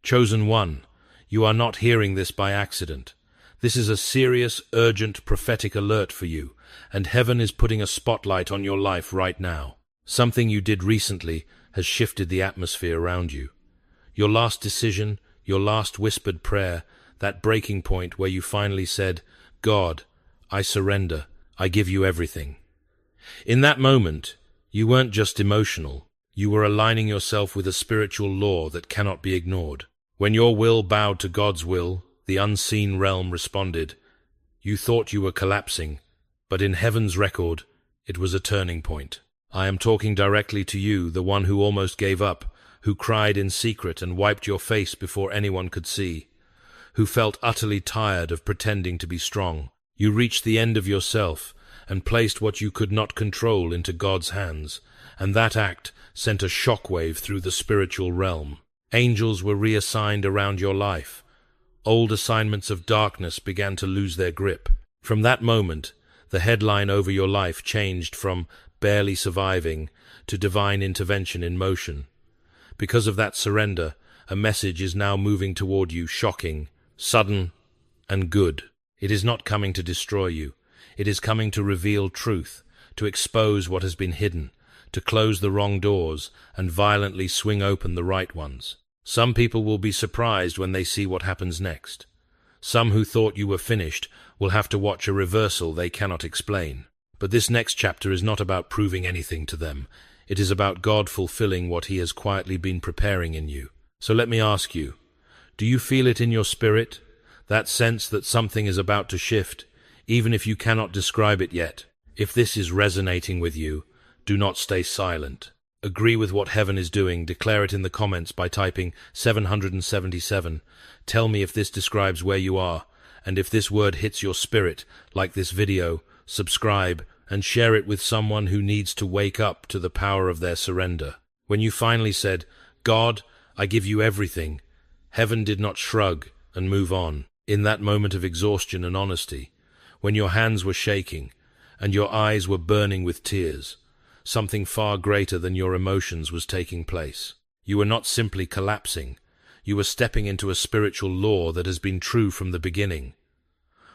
Chosen one, you are not hearing this by accident. This is a serious, urgent, prophetic alert for you, and heaven is putting a spotlight on your life right now. Something you did recently has shifted the atmosphere around you. Your last decision, your last whispered prayer, that breaking point where you finally said, God, I surrender, I give you everything. In that moment, you weren't just emotional, you were aligning yourself with a spiritual law that cannot be ignored. When your will bowed to God's will, the unseen realm responded. You thought you were collapsing, but in heaven's record, it was a turning point. I am talking directly to you, the one who almost gave up, who cried in secret and wiped your face before anyone could see, who felt utterly tired of pretending to be strong. You reached the end of yourself and placed what you could not control into God's hands, and that act sent a shockwave through the spiritual realm. Angels were reassigned around your life. Old assignments of darkness began to lose their grip. From that moment, the headline over your life changed from barely surviving to divine intervention in motion. Because of that surrender, a message is now moving toward you, shocking, sudden, and good. It is not coming to destroy you. It is coming to reveal truth, to expose what has been hidden, to close the wrong doors and violently swing open the right ones. Some people will be surprised when they see what happens next. Some who thought you were finished will have to watch a reversal they cannot explain. But this next chapter is not about proving anything to them. It is about God fulfilling what He has quietly been preparing in you. So let me ask you, do you feel it in your spirit? That sense that something is about to shift, even if you cannot describe it yet? If this is resonating with you, do not stay silent. Agree with what heaven is doing. Declare it in the comments by typing 777. Tell me if this describes where you are, and if this word hits your spirit, like this video, subscribe, and share it with someone who needs to wake up to the power of their surrender. When you finally said, God, I give you everything, heaven did not shrug and move on. In that moment of exhaustion and honesty, when your hands were shaking and your eyes were burning with tears, something far greater than your emotions was taking place. You were not simply collapsing. You were stepping into a spiritual law that has been true from the beginning.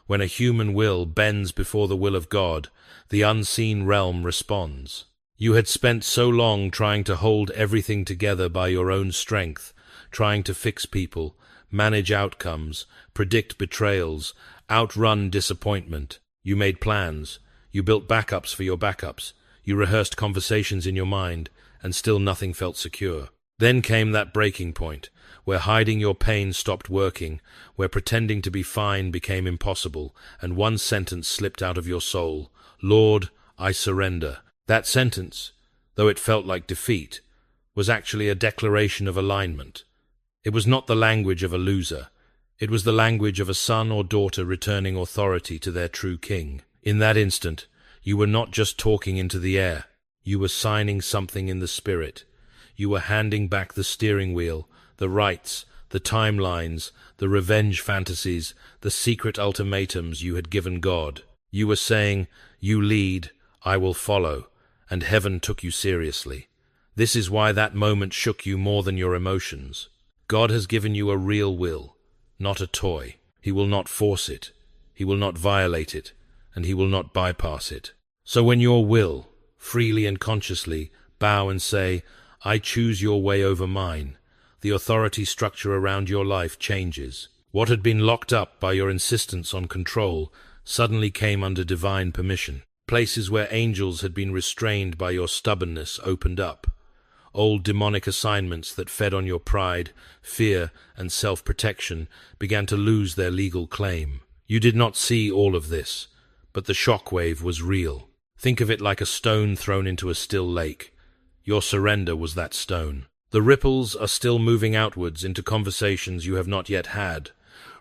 When a human will bends before the will of God, the unseen realm responds. You had spent so long trying to hold everything together by your own strength, trying to fix people, manage outcomes, predict betrayals, outrun disappointment. You made plans. You built backups for your backups. You rehearsed conversations in your mind, and still nothing felt secure. Then came that breaking point, where hiding your pain stopped working, where pretending to be fine became impossible, and one sentence slipped out of your soul: Lord, I surrender. That sentence, though it felt like defeat, was actually a declaration of alignment. It was not the language of a loser. It was the language of a son or daughter returning authority to their true king. In that instant, you were not just talking into the air. You were signing something in the spirit. You were handing back the steering wheel, the rights, the timelines, the revenge fantasies, the secret ultimatums you had given God. You were saying, you lead, I will follow, and heaven took you seriously. This is why that moment shook you more than your emotions. God has given you a real will, not a toy. He will not force it. He will not violate it, and He will not bypass it. So when your will, freely and consciously, bow and say, I choose your way over mine, the authority structure around your life changes. What had been locked up by your insistence on control suddenly came under divine permission. Places where angels had been restrained by your stubbornness opened up. Old demonic assignments that fed on your pride, fear, and self-protection began to lose their legal claim. You did not see all of this, but the shockwave was real. Think of it like a stone thrown into a still lake. Your surrender was that stone. The ripples are still moving outwards into conversations you have not yet had,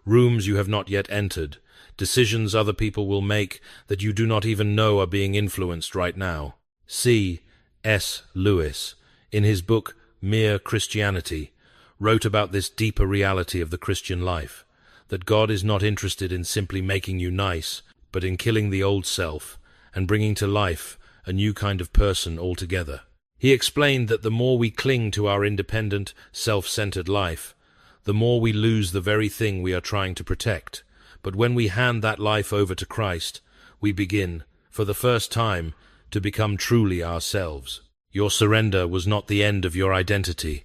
rooms you have not yet entered, decisions other people will make that you do not even know are being influenced right now. C.S. Lewis, in his book Mere Christianity, wrote about this deeper reality of the Christian life, that God is not interested in simply making you nice, but in killing the old self and bringing to life a new kind of person altogether. He explained that the more we cling to our independent, self-centered life, the more we lose the very thing we are trying to protect. But when we hand that life over to Christ, we begin, for the first time, to become truly ourselves. Your surrender was not the end of your identity.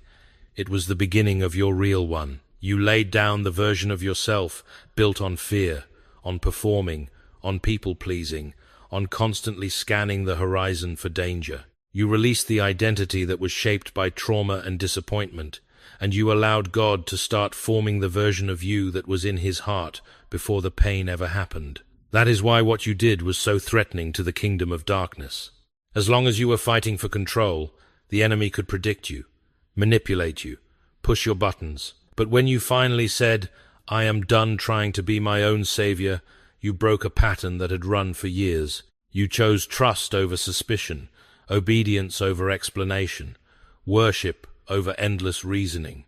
It was the beginning of your real one. You laid down the version of yourself built on fear, on performing, on people-pleasing, on constantly scanning the horizon for danger. You released the identity that was shaped by trauma and disappointment, and you allowed God to start forming the version of you that was in His heart before the pain ever happened. That is why what you did was so threatening to the kingdom of darkness. As long as you were fighting for control, the enemy could predict you, manipulate you, push your buttons. But when you finally said, "I am done trying to be my own savior," you broke a pattern that had run for years. You chose trust over suspicion, obedience over explanation, worship over endless reasoning.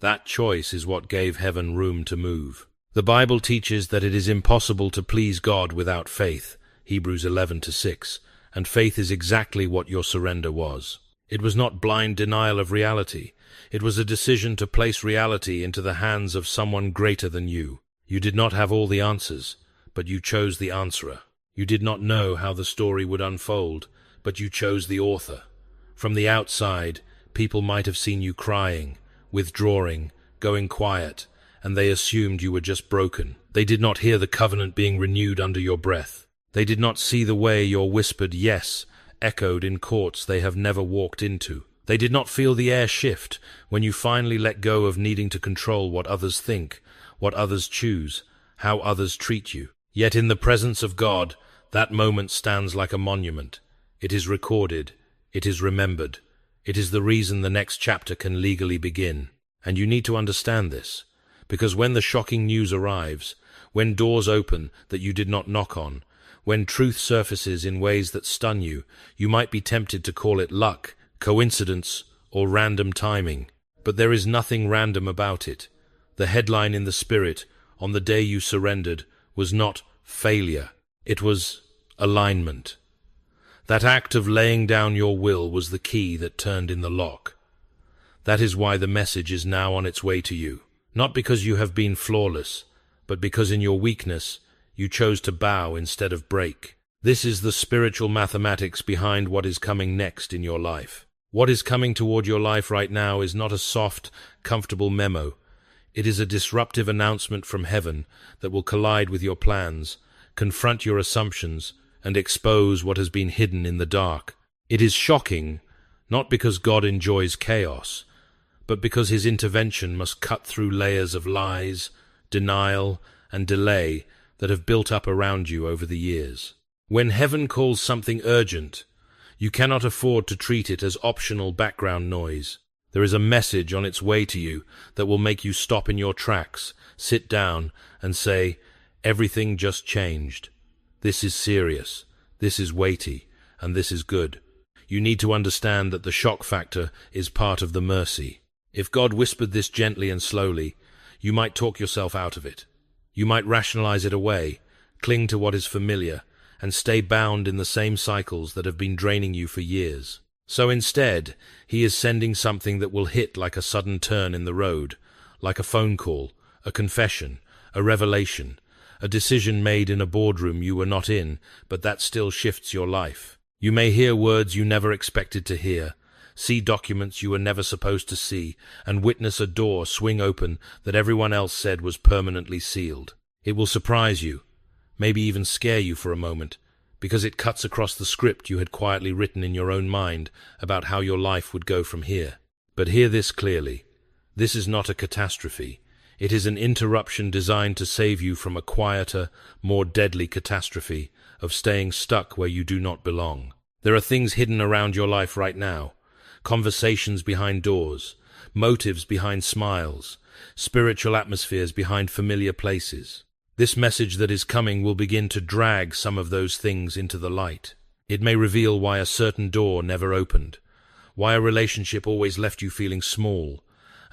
That choice is what gave heaven room to move. The Bible teaches that it is impossible to please God without faith, Hebrews 11:6, and faith is exactly what your surrender was. It was not blind denial of reality. It was a decision to place reality into the hands of someone greater than you. You did not have all the answers, but you chose the answerer. You did not know how the story would unfold, but you chose the author. From the outside, people might have seen you crying, withdrawing, going quiet, and they assumed you were just broken. They did not hear the covenant being renewed under your breath. They did not see the way your whispered yes echoed in courts they have never walked into. They did not feel the air shift when you finally let go of needing to control what others think, what others choose, how others treat you. Yet in the presence of God, that moment stands like a monument. It is recorded. It is remembered. It is the reason the next chapter can legally begin. And you need to understand this, because when the shocking news arrives, when doors open that you did not knock on, when truth surfaces in ways that stun you, you might be tempted to call it luck, coincidence, or random timing. But there is nothing random about it. The headline in the spirit, on the day you surrendered, was not failure. It was alignment. That act of laying down your will was the key that turned in the lock. That is why the message is now on its way to you. Not because you have been flawless, but because in your weakness, you chose to bow instead of break. This is the spiritual mathematics behind what is coming next in your life. What is coming toward your life right now is not a soft, comfortable memo. It is a disruptive announcement from heaven that will collide with your plans, confront your assumptions, and expose what has been hidden in the dark. It is shocking, not because God enjoys chaos, but because His intervention must cut through layers of lies, denial, and delay that have built up around you over the years. When heaven calls something urgent, you cannot afford to treat it as optional background noise. There is a message on its way to you that will make you stop in your tracks, sit down, and say, "Everything just changed. This is serious, this is weighty, and this is good." You need to understand that the shock factor is part of the mercy. If God whispered this gently and slowly, you might talk yourself out of it. You might rationalize it away, cling to what is familiar, and stay bound in the same cycles that have been draining you for years. So instead, He is sending something that will hit like a sudden turn in the road, like a phone call, a confession, a revelation, a decision made in a boardroom you were not in, but that still shifts your life. You may hear words you never expected to hear, see documents you were never supposed to see, and witness a door swing open that everyone else said was permanently sealed. It will surprise you, maybe even scare you for a moment, because it cuts across the script you had quietly written in your own mind about how your life would go from here. But hear this clearly. This is not a catastrophe. It is an interruption designed to save you from a quieter, more deadly catastrophe of staying stuck where you do not belong. There are things hidden around your life right now, conversations behind doors, motives behind smiles, spiritual atmospheres behind familiar places. This message that is coming will begin to drag some of those things into the light. It may reveal why a certain door never opened, why a relationship always left you feeling small,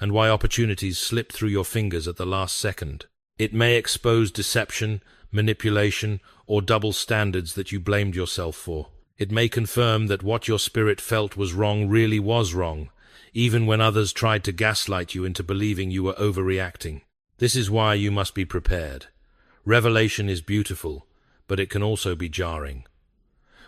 and why opportunities slipped through your fingers at the last second. It may expose deception, manipulation, or double standards that you blamed yourself for. It may confirm that what your spirit felt was wrong really was wrong, even when others tried to gaslight you into believing you were overreacting. This is why you must be prepared. Revelation is beautiful, but it can also be jarring.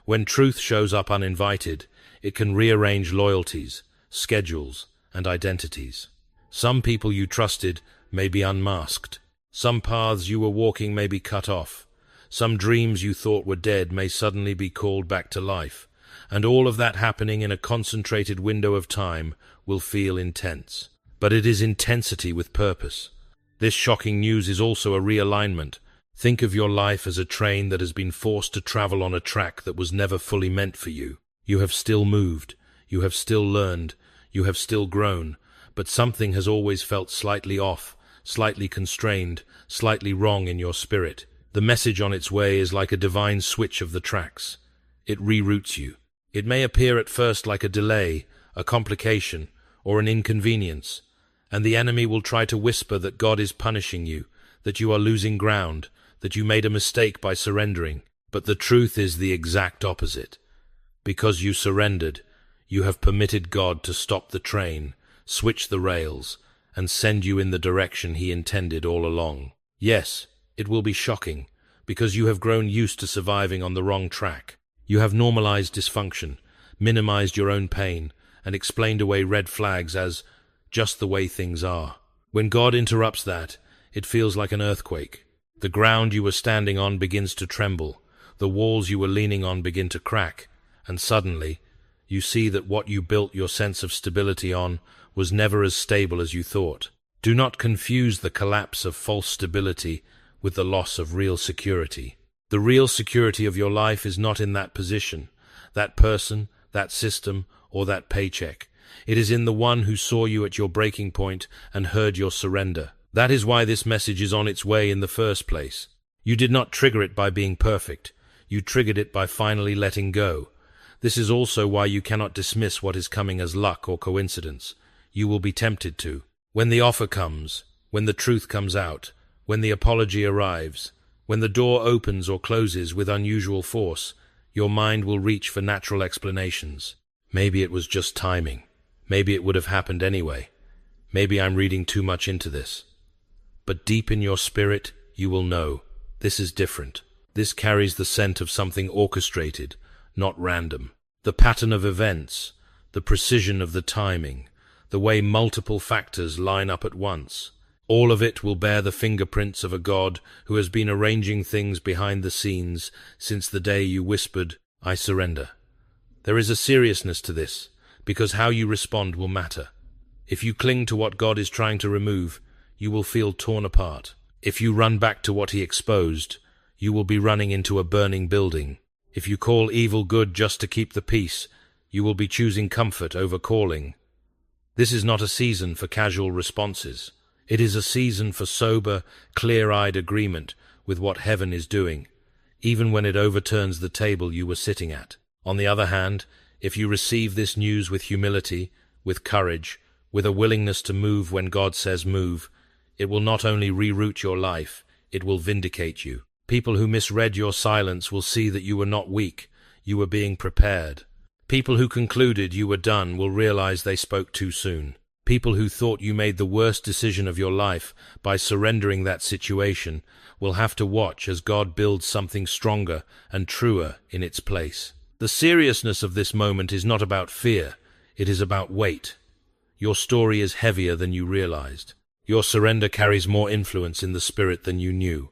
When truth shows up uninvited, it can rearrange loyalties, schedules, and identities. Some people you trusted may be unmasked. Some paths you were walking may be cut off. Some dreams you thought were dead may suddenly be called back to life. And all of that happening in a concentrated window of time will feel intense. But it is intensity with purpose. This shocking news is also a realignment. Think of your life as a train that has been forced to travel on a track that was never fully meant for you. You have still moved, you have still learned, you have still grown, but something has always felt slightly off, slightly constrained, slightly wrong in your spirit. The message on its way is like a divine switch of the tracks. It reroutes you. It may appear at first like a delay, a complication, or an inconvenience, and the enemy will try to whisper that God is punishing you, that you are losing ground, that you made a mistake by surrendering. But the truth is the exact opposite. Because you surrendered, you have permitted God to stop the train, switch the rails, and send you in the direction He intended all along. Yes, it will be shocking, because you have grown used to surviving on the wrong track. You have normalized dysfunction, minimized your own pain, and explained away red flags as just the way things are. When God interrupts that, it feels like an earthquake. The ground you were standing on begins to tremble, the walls you were leaning on begin to crack, and suddenly, you see that what you built your sense of stability on was never as stable as you thought. Do not confuse the collapse of false stability with the loss of real security. The real security of your life is not in that position, that person, that system, or that paycheck. It is in the one who saw you at your breaking point and heard your surrender. That is why this message is on its way in the first place. You did not trigger it by being perfect. You triggered it by finally letting go. This is also why you cannot dismiss what is coming as luck or coincidence. You will be tempted to. When the offer comes, when the truth comes out, when the apology arrives, when the door opens or closes with unusual force, your mind will reach for natural explanations. Maybe it was just timing. Maybe it would have happened anyway. Maybe I'm reading too much into this. But deep in your spirit, you will know, this is different. This carries the scent of something orchestrated, not random. The pattern of events, the precision of the timing, the way multiple factors line up at once. All of it will bear the fingerprints of a God who has been arranging things behind the scenes since the day you whispered, "I surrender." There is a seriousness to this, because how you respond will matter. If you cling to what God is trying to remove, you will feel torn apart. If you run back to what He exposed, you will be running into a burning building. If you call evil good just to keep the peace, you will be choosing comfort over calling. This is not a season for casual responses. It is a season for sober, clear-eyed agreement with what heaven is doing, even when it overturns the table you were sitting at. On the other hand, if you receive this news with humility, with courage, with a willingness to move when God says move, it will not only reroute your life, it will vindicate you. People who misread your silence will see that you were not weak, you were being prepared. People who concluded you were done will realize they spoke too soon. People who thought you made the worst decision of your life by surrendering that situation will have to watch as God builds something stronger and truer in its place. The seriousness of this moment is not about fear, it is about weight. Your story is heavier than you realized. Your surrender carries more influence in the spirit than you knew.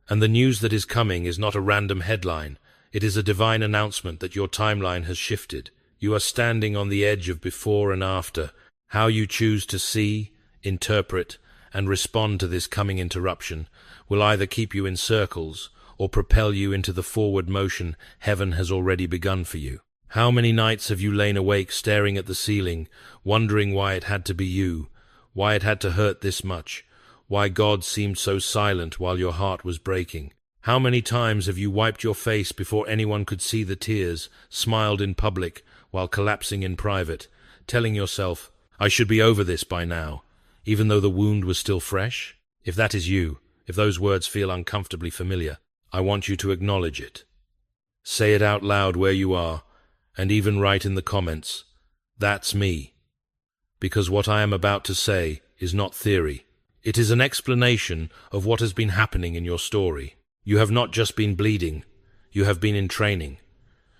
And the news that is coming is not a random headline, it is a divine announcement that your timeline has shifted. You are standing on the edge of before and after. How you choose to see, interpret, and respond to this coming interruption will either keep you in circles or propel you into the forward motion heaven has already begun for you. How many nights have you lain awake staring at the ceiling, wondering why it had to be you, why it had to hurt this much, why God seemed so silent while your heart was breaking? How many times have you wiped your face before anyone could see the tears, smiled in public while collapsing in private, telling yourself, "I should be over this by now," even though the wound was still fresh? If that is you, if those words feel uncomfortably familiar, I want you to acknowledge it. Say it out loud where you are, and even write in the comments, "That's me." because what I am about to say is not theory. It is an explanation of what has been happening in your story. You have not just been bleeding, you have been in training.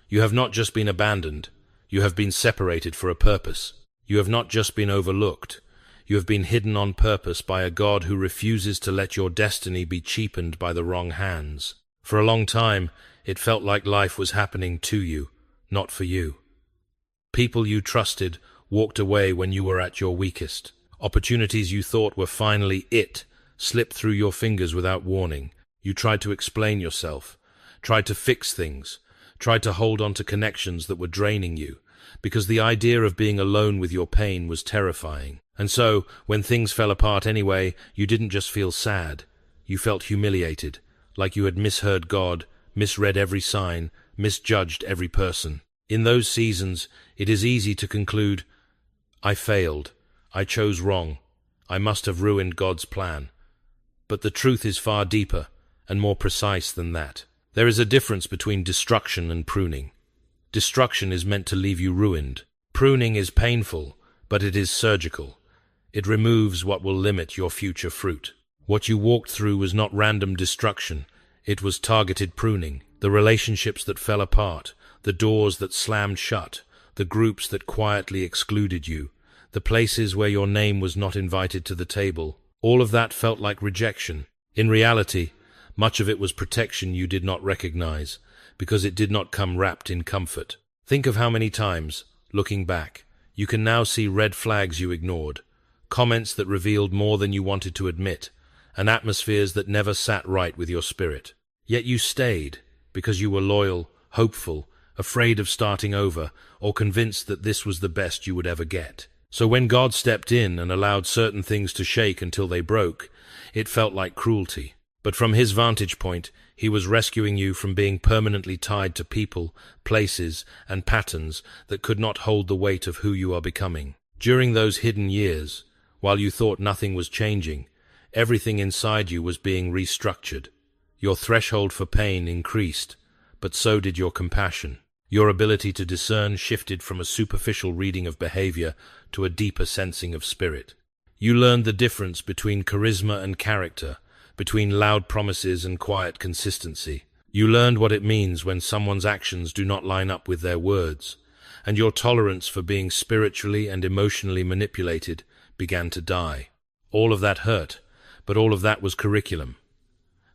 You have not just been abandoned, you have been separated for a purpose. You have not just been overlooked, you have been hidden on purpose by a God who refuses to let your destiny be cheapened by the wrong hands. For a long time, it felt like life was happening to you, not for you. People you trusted walked away when you were at your weakest. Opportunities you thought were finally it slipped through your fingers without warning. You tried to explain yourself, tried to fix things, tried to hold on to connections that were draining you, because the idea of being alone with your pain was terrifying. And so, when things fell apart anyway, you didn't just feel sad. You felt humiliated, like you had misheard God, misread every sign, misjudged every person. In those seasons, it is easy to conclude, I failed, I chose wrong, I must have ruined God's plan. But the truth is far deeper and more precise than that. There is a difference between destruction and pruning. Destruction is meant to leave you ruined. Pruning is painful, but it is surgical. It removes what will limit your future fruit. What you walked through was not random destruction, it was targeted pruning. The relationships that fell apart, the doors that slammed shut, the groups that quietly excluded you, the places where your name was not invited to the table, all of that felt like rejection. In reality, much of it was protection you did not recognize, because it did not come wrapped in comfort. Think of how many times, looking back, you can now see red flags you ignored, comments that revealed more than you wanted to admit, and atmospheres that never sat right with your spirit. Yet you stayed, because you were loyal, hopeful, afraid of starting over, or convinced that this was the best you would ever get. So when God stepped in and allowed certain things to shake until they broke, it felt like cruelty. But from his vantage point, he was rescuing you from being permanently tied to people, places, and patterns that could not hold the weight of who you are becoming. During those hidden years, while you thought nothing was changing, everything inside you was being restructured. Your threshold for pain increased, but so did your compassion. Your ability to discern shifted from a superficial reading of behavior to a deeper sensing of spirit. You learned the difference between charisma and character, between loud promises and quiet consistency. You learned what it means when someone's actions do not line up with their words, and your tolerance for being spiritually and emotionally manipulated began to die. All of that hurt, but all of that was curriculum.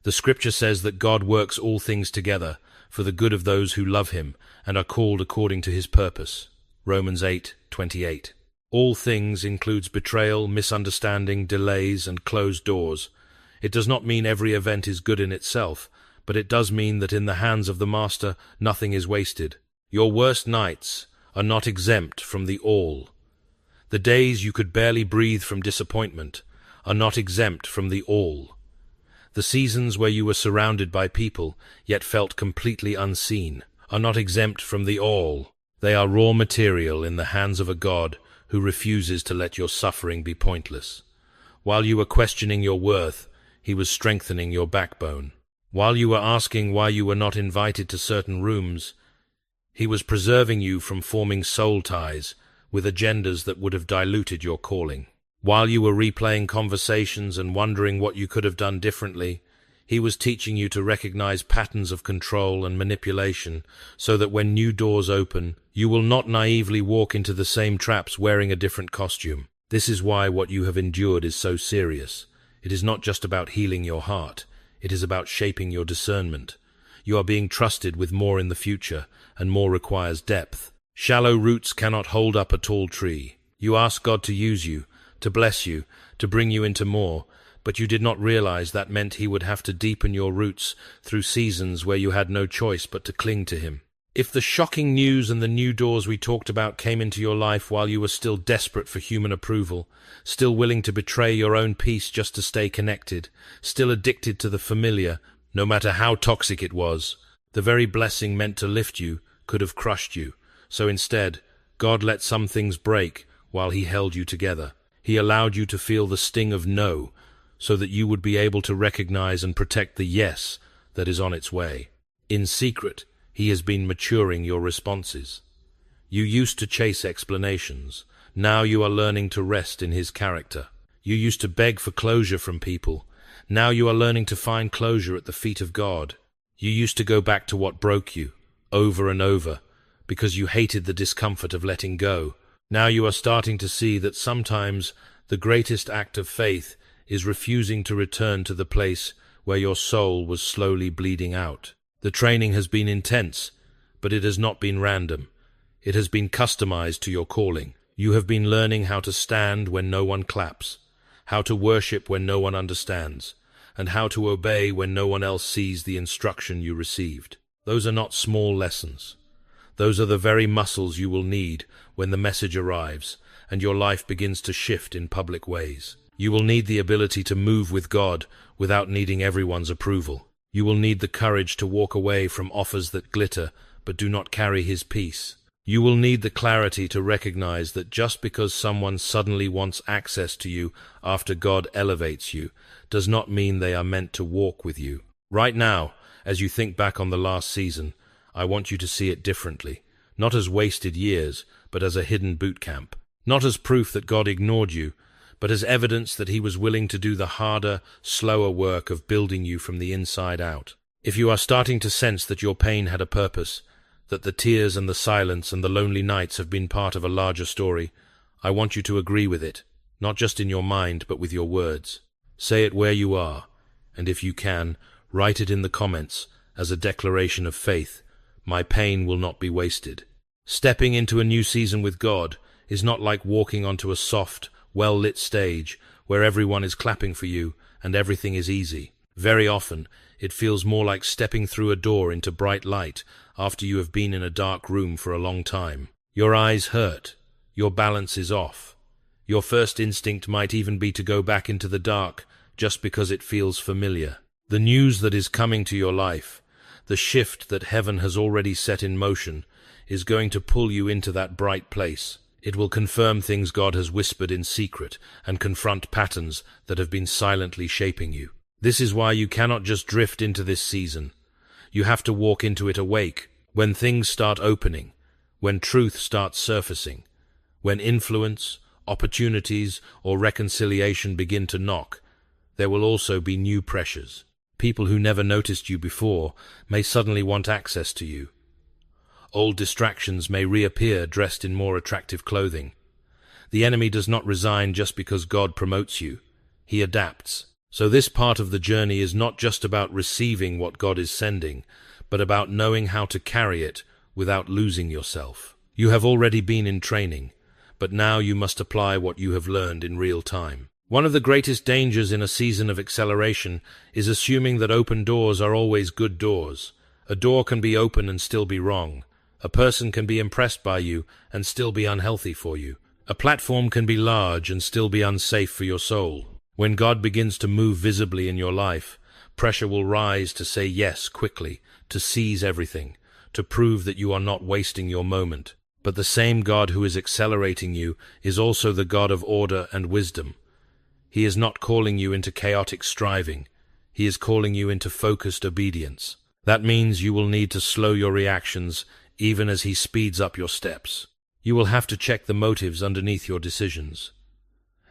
The scripture says that God works all things together for the good of those who love him and are called according to his purpose. Romans 8:28. All things includes betrayal, misunderstanding, delays, and closed doors. It does not mean every event is good in itself, but it does mean that in the hands of the Master, nothing is wasted. Your worst nights are not exempt from the all. The days you could barely breathe from disappointment are not exempt from the all. The seasons where you were surrounded by people, yet felt completely unseen, are not exempt from the all. They are raw material in the hands of a God who refuses to let your suffering be pointless. While you were questioning your worth, he was strengthening your backbone. While you were asking why you were not invited to certain rooms, he was preserving you from forming soul ties with agendas that would have diluted your calling. While you were replaying conversations and wondering what you could have done differently, he was teaching you to recognize patterns of control and manipulation so that when new doors open, you will not naively walk into the same traps wearing a different costume. This is why what you have endured is so serious. It is not just about healing your heart, it is about shaping your discernment. You are being trusted with more in the future, and more requires depth. Shallow roots cannot hold up a tall tree. You ask God to use you, to bless you, to bring you into more, but you did not realize that meant he would have to deepen your roots through seasons where you had no choice but to cling to him. If the shocking news and the new doors we talked about came into your life while you were still desperate for human approval, still willing to betray your own peace just to stay connected, still addicted to the familiar, no matter how toxic it was, the very blessing meant to lift you could have crushed you. So instead, God let some things break while he held you together. He allowed you to feel the sting of no, so that you would be able to recognize and protect the yes that is on its way. In secret, he has been maturing your responses. You used to chase explanations. Now you are learning to rest in his character. You used to beg for closure from people. Now you are learning to find closure at the feet of God. You used to go back to what broke you, over and over, because you hated the discomfort of letting go. Now you are starting to see that sometimes the greatest act of faith is refusing to return to the place where your soul was slowly bleeding out. The training has been intense, but it has not been random. It has been customized to your calling. You have been learning how to stand when no one claps, how to worship when no one understands, and how to obey when no one else sees the instruction you received. Those are not small lessons. Those are the very muscles you will need when the message arrives and your life begins to shift in public ways. You will need the ability to move with God without needing everyone's approval. You will need the courage to walk away from offers that glitter but do not carry his peace. You will need the clarity to recognize that just because someone suddenly wants access to you after God elevates you does not mean they are meant to walk with you. Right now, as you think back on the last season, I want you to see it differently, not as wasted years, but as a hidden boot camp. Not as proof that God ignored you, but as evidence that he was willing to do the harder, slower work of building you from the inside out. If you are starting to sense that your pain had a purpose, that the tears and the silence and the lonely nights have been part of a larger story, I want you to agree with it, not just in your mind, but with your words. Say it where you are, and if you can, write it in the comments as a declaration of faith. My pain will not be wasted. Stepping into a new season with God is not like walking onto a soft, well-lit stage where everyone is clapping for you and everything is easy. Very often, it feels more like stepping through a door into bright light after you have been in a dark room for a long time. Your eyes hurt. Your balance is off. Your first instinct might even be to go back into the dark just because it feels familiar. The news that is coming to your life, the shift that heaven has already set in motion, is going to pull you into that bright place. It will confirm things God has whispered in secret and confront patterns that have been silently shaping you. This is why you cannot just drift into this season. You have to walk into it awake. When things start opening, when truth starts surfacing, when influence, opportunities, or reconciliation begin to knock, there will also be new pressures. People who never noticed you before may suddenly want access to you. Old distractions may reappear dressed in more attractive clothing. The enemy does not resign just because God promotes you. He adapts. So this part of the journey is not just about receiving what God is sending, but about knowing how to carry it without losing yourself. You have already been in training, but now you must apply what you have learned in real time. One of the greatest dangers in a season of acceleration is assuming that open doors are always good doors. A door can be open and still be wrong. A person can be impressed by you and still be unhealthy for you. A platform can be large and still be unsafe for your soul. When God begins to move visibly in your life, pressure will rise to say yes quickly, to seize everything, to prove that you are not wasting your moment. But the same God who is accelerating you is also the God of order and wisdom. He is not calling you into chaotic striving. He is calling you into focused obedience. That means you will need to slow your reactions even as he speeds up your steps. You will have to check the motives underneath your decisions.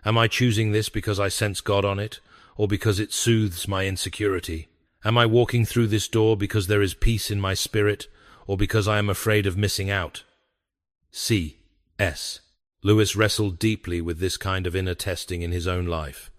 Am I choosing this because I sense God on it, or because it soothes my insecurity? Am I walking through this door because there is peace in my spirit, or because I am afraid of missing out? C.S. Lewis wrestled deeply with this kind of inner testing in his own life.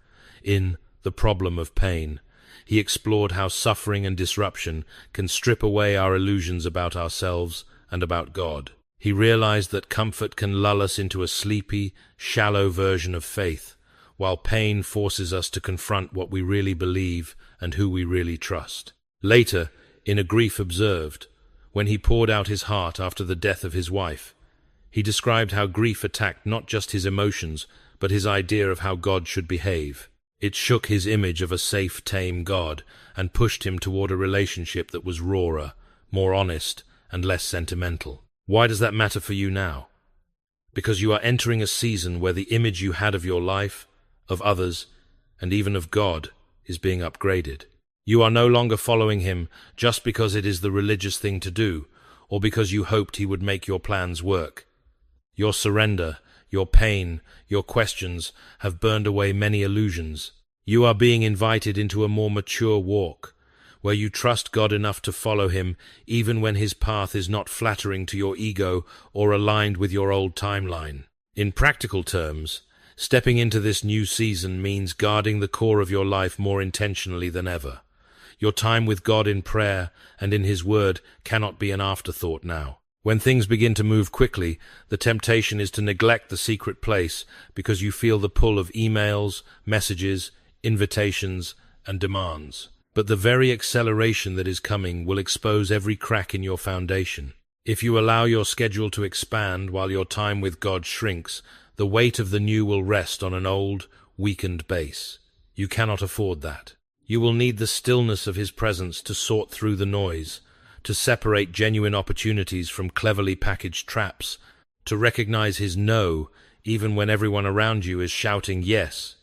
In The Problem of Pain, he explored how suffering and disruption can strip away our illusions about ourselves and about God. He realized that comfort can lull us into a sleepy, shallow version of faith, while pain forces us to confront what we really believe and who we really trust. Later, in A Grief Observed, when he poured out his heart after the death of his wife, he described how grief attacked not just his emotions, but his idea of how God should behave. It shook his image of a safe, tame God and pushed him toward a relationship that was rawer, more honest, and less sentimental. Why does that matter for you now? Because you are entering a season where the image you had of your life, of others, and even of God is being upgraded. You are no longer following him just because it is the religious thing to do, or because you hoped he would make your plans work. Your surrender, your pain, your questions have burned away many illusions. You are being invited into a more mature walk, where you trust God enough to follow Him even when His path is not flattering to your ego or aligned with your old timeline. In practical terms, stepping into this new season means guarding the core of your life more intentionally than ever. Your time with God in prayer and in His Word cannot be an afterthought now. When things begin to move quickly, the temptation is to neglect the secret place because you feel the pull of emails, messages, invitations, and demands. But the very acceleration that is coming will expose every crack in your foundation. If you allow your schedule to expand while your time with God shrinks, the weight of the new will rest on an old, weakened base. You cannot afford that. You will need the stillness of His presence to sort through the noise, to separate genuine opportunities from cleverly packaged traps, to recognize His no, even when everyone around you is shouting yes.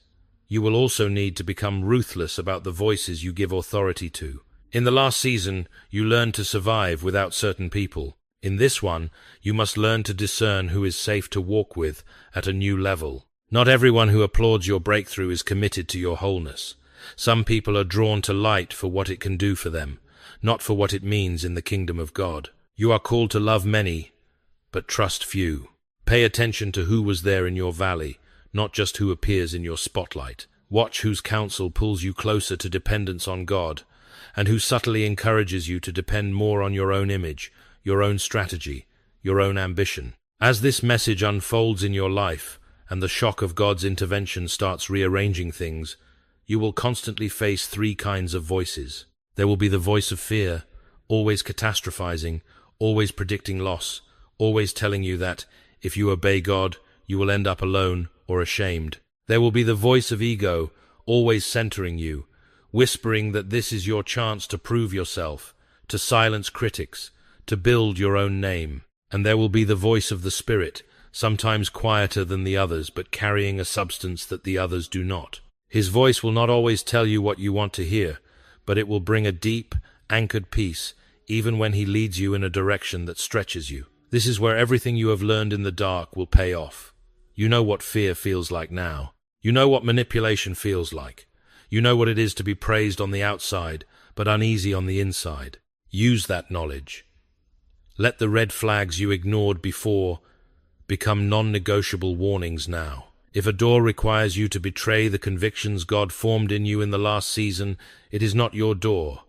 You will also need to become ruthless about the voices you give authority to. In the last season, you learned to survive without certain people. In this one, you must learn to discern who is safe to walk with at a new level. Not everyone who applauds your breakthrough is committed to your wholeness. Some people are drawn to light for what it can do for them, not for what it means in the kingdom of God. You are called to love many, but trust few. Pay attention to who was there in your valley, not just who appears in your spotlight. Watch whose counsel pulls you closer to dependence on God, and who subtly encourages you to depend more on your own image, your own strategy, your own ambition. As this message unfolds in your life, and the shock of God's intervention starts rearranging things, you will constantly face three kinds of voices. There will be the voice of fear, always catastrophizing, always predicting loss, always telling you that, if you obey God, you will end up alone or ashamed. There will be the voice of ego, always centering you, whispering that this is your chance to prove yourself, to silence critics, to build your own name. And there will be the voice of the Spirit, sometimes quieter than the others, but carrying a substance that the others do not. His voice will not always tell you what you want to hear, but it will bring a deep, anchored peace, even when he leads you in a direction that stretches you. This is where everything you have learned in the dark will pay off. You know what fear feels like now. You know what manipulation feels like. You know what it is to be praised on the outside, but uneasy on the inside. Use that knowledge. Let the red flags you ignored before become non-negotiable warnings now. If a door requires you to betray the convictions God formed in you in the last season, it is not your door,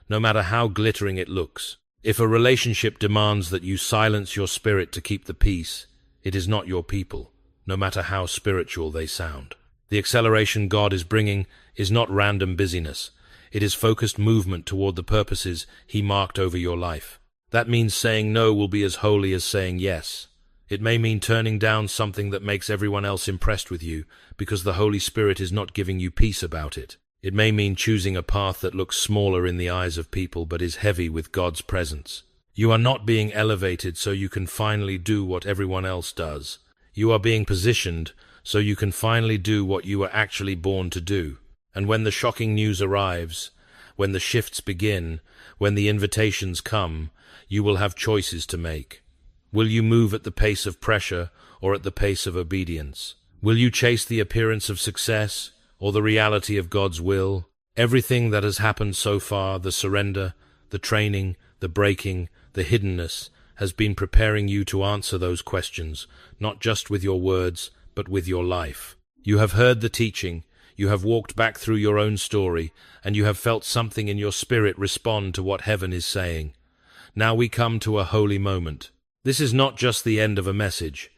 no matter how glittering it looks. If a relationship demands that you silence your spirit to keep the peace, it is not your people, no matter how spiritual they sound. The acceleration God is bringing is not random busyness. It is focused movement toward the purposes He marked over your life. That means saying no will be as holy as saying yes. It may mean turning down something that makes everyone else impressed with you because the Holy Spirit is not giving you peace about it. It may mean choosing a path that looks smaller in the eyes of people but is heavy with God's presence. You are not being elevated so you can finally do what everyone else does. You are being positioned so you can finally do what you were actually born to do. And when the shocking news arrives, when the shifts begin, when the invitations come, you will have choices to make. Will you move at the pace of pressure or at the pace of obedience? Will you chase the appearance of success or the reality of God's will? Everything that has happened so far, the surrender, the training, the breaking, the hiddenness, has been preparing you to answer those questions, not just with your words, but with your life. You have heard the teaching, you have walked back through your own story, and you have felt something in your spirit respond to what heaven is saying. Now we come to a holy moment. This is not just the end of a message.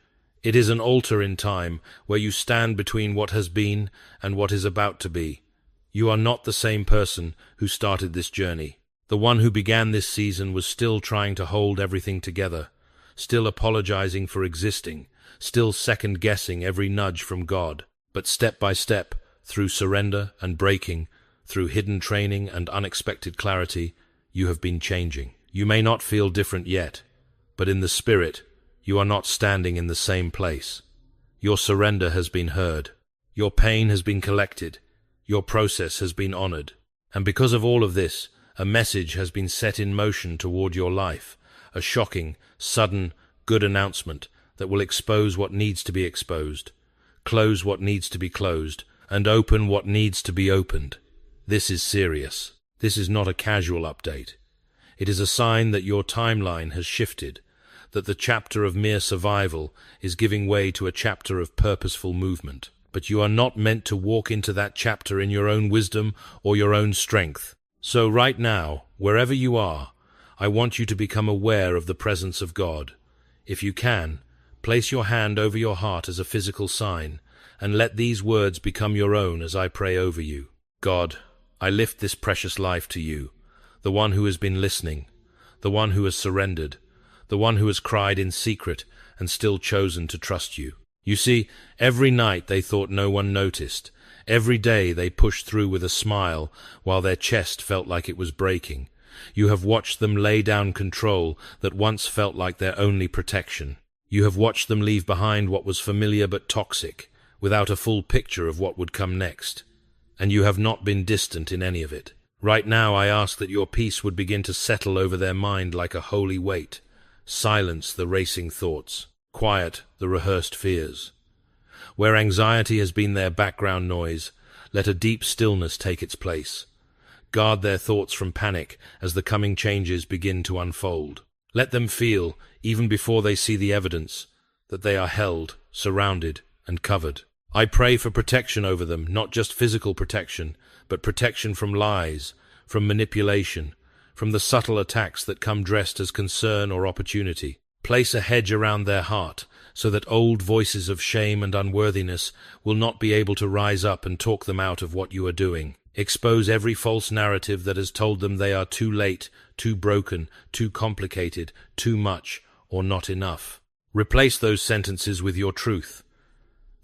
It is an altar in time where you stand between what has been and what is about to be. You are not the same person who started this journey. The one who began this season was still trying to hold everything together, still apologizing for existing, still second-guessing every nudge from God. But step by step, through surrender and breaking, through hidden training and unexpected clarity, you have been changing. You may not feel different yet, but in the spirit, you are not standing in the same place. Your surrender has been heard. Your pain has been collected. Your process has been honored. And because of all of this, a message has been set in motion toward your life, a shocking, sudden, good announcement that will expose what needs to be exposed, close what needs to be closed, and open what needs to be opened. This is serious. This is not a casual update. It is a sign that your timeline has shifted, that the chapter of mere survival is giving way to a chapter of purposeful movement. But you are not meant to walk into that chapter in your own wisdom or your own strength. So right now, wherever you are, I want you to become aware of the presence of God. If you can, place your hand over your heart as a physical sign, and let these words become your own as I pray over you. God, I lift this precious life to you, the one who has been listening, the one who has surrendered, the one who has cried in secret and still chosen to trust you. You see, every night they thought no one noticed. Every day they pushed through with a smile while their chest felt like it was breaking. You have watched them lay down control that once felt like their only protection. You have watched them leave behind what was familiar but toxic, without a full picture of what would come next. And you have not been distant in any of it. Right now I ask that your peace would begin to settle over their mind like a holy weight. Silence the racing thoughts. Quiet the rehearsed fears. Where anxiety has been their background noise, let a deep stillness take its place. Guard their thoughts from panic as the coming changes begin to unfold. Let them feel, even before they see the evidence, that they are held, surrounded, and covered. I pray for protection over them, not just physical protection, but protection from lies, from manipulation, from the subtle attacks that come dressed as concern or opportunity. Place a hedge around their heart, so that old voices of shame and unworthiness will not be able to rise up and talk them out of what you are doing. Expose every false narrative that has told them they are too late, too broken, too complicated, too much, or not enough. Replace those sentences with your truth,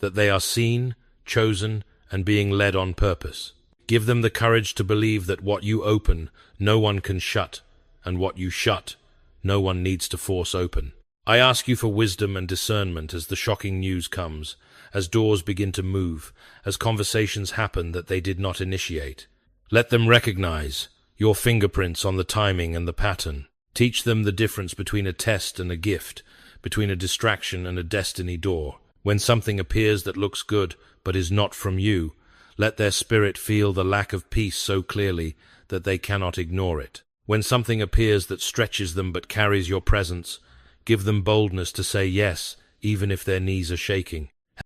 that they are seen, chosen, and being led on purpose. Give them the courage to believe that what you open, no one can shut, and what you shut, no one needs to force open. I ask you for wisdom and discernment as the shocking news comes, as doors begin to move, as conversations happen that they did not initiate. Let them recognize your fingerprints on the timing and the pattern. Teach them the difference between a test and a gift, between a distraction and a destiny door. When something appears that looks good but is not from you, let their spirit feel the lack of peace so clearly that they cannot ignore it. When something appears that stretches them but carries your presence, give them boldness to say yes, even if their knees are shaking.